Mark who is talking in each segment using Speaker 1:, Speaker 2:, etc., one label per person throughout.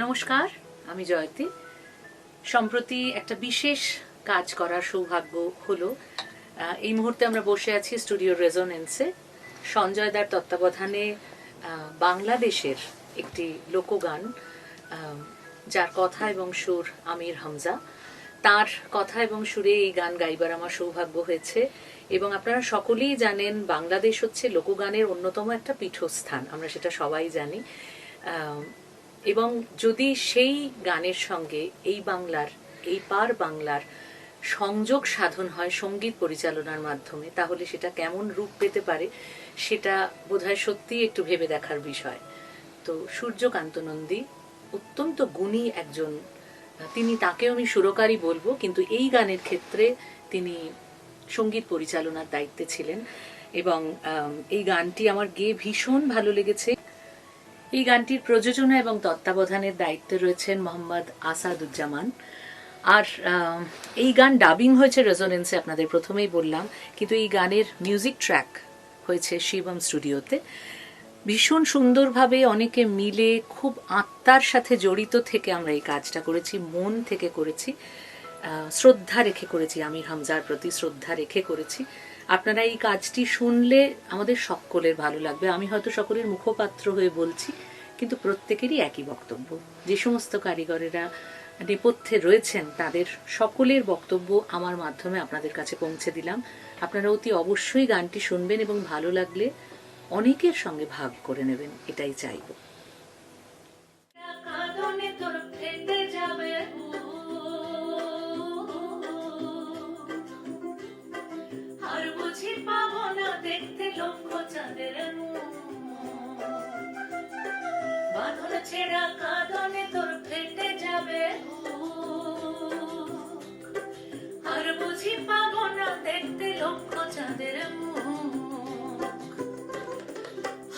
Speaker 1: নমস্কার, আমি জয়তী। সম্প্রতি একটা বিশেষ কাজ করার সৌভাগ্য হলো। এই মুহূর্তে আমরা বসে আছি স্টুডিও রেজোনেন্সে। সঞ্জয় দার তত্ত্বাবধানে বাংলাদেশের একটি লোকগান, যার কথা এবং সুর আমির হামজা, তার কথা এবং সুরে এই গান গাইবার আমার সৌভাগ্য হয়েছে। এবং আপনারা সকলেই জানেন, বাংলাদেশ হচ্ছে লোকগানের অন্যতম একটা পীঠস্থান, আমরা সেটা সবাই জানি। এবং যদি সেই গানের সঙ্গে এই বাংলার, এই পার বাংলার সংযোগ সাধন হয় সঙ্গীত পরিচালনার মাধ্যমে, তাহলে সেটা কেমন রূপ পেতে পারে সেটা বোধহয় সত্যিই একটু ভেবে দেখার বিষয়। তো সূর্যকান্ত নন্দী অত্যন্ত গুণী একজন, তিনি, তাকেও আমি সুরকারই বলবো, কিন্তু এই গানের ক্ষেত্রে তিনি সঙ্গীত পরিচালনার দায়িত্বে ছিলেন। এবং এই গানটি আমার গেয়ে ভীষণ ভালো লেগেছে। এই গানটির প্রযোজনা এবং তত্ত্বাবধানের দায়িত্বে রয়েছেন মোহাম্মদ আসাদুজ্জামান। আর এই গান ডাবিং হয়েছে রেজোনেন্সে, আপনাদের প্রথমেই বললাম, কিন্তু এই গানের মিউজিক ট্র্যাক হয়েছে শিবম স্টুডিওতে। ভীষণ সুন্দরভাবে অনেকে মিলে খুব আত্মার সাথে জড়িত থেকে আমরা এই কাজটা করেছি, মন থেকে করেছি, শ্রদ্ধা রেখে করেছি, আমির হামজার প্রতি শ্রদ্ধা রেখে করেছি। আপনারা এই কাজটি শুনলে আমাদের সকলের ভালো লাগবে। আমি হয়তো সকলের মুখপাত্র হয়ে বলছি, কিন্তু প্রত্যেকেরই একই বক্তব্য। যে সমস্ত কারিগরেরা নেপথ্যে রয়েছেন তাদের সকলের বক্তব্য আমার মাধ্যমে আপনাদের কাছে পৌঁছে দিলাম। আপনারা অতি অবশ্যই গানটি শুনবেন এবং ভালো লাগলে অনেকের সঙ্গে ভাগ করে নেবেন, এটাই চাইব।
Speaker 2: ছেড়া কাঁদনে তোর ফেটে যাবে, আর বুঝি পাবো না দেখতে লক্ষ চাঁদের মুখ।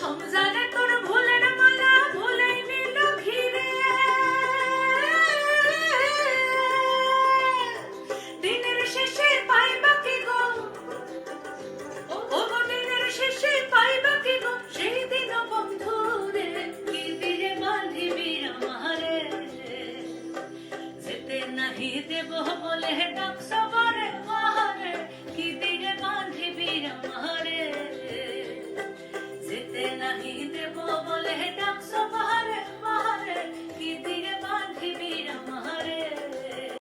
Speaker 2: হামজারে তোর ভুলের মালা ভুলে নিল ঘিরে, দিনের শেষে পাইবা কি গো, ও গো দিনের শেষে পাইবা কি গো, সেই দিন বন্ধু রে কি দিরে বাঁধিবি আমারে, যেতে নাহি দেব বলে ডাকছ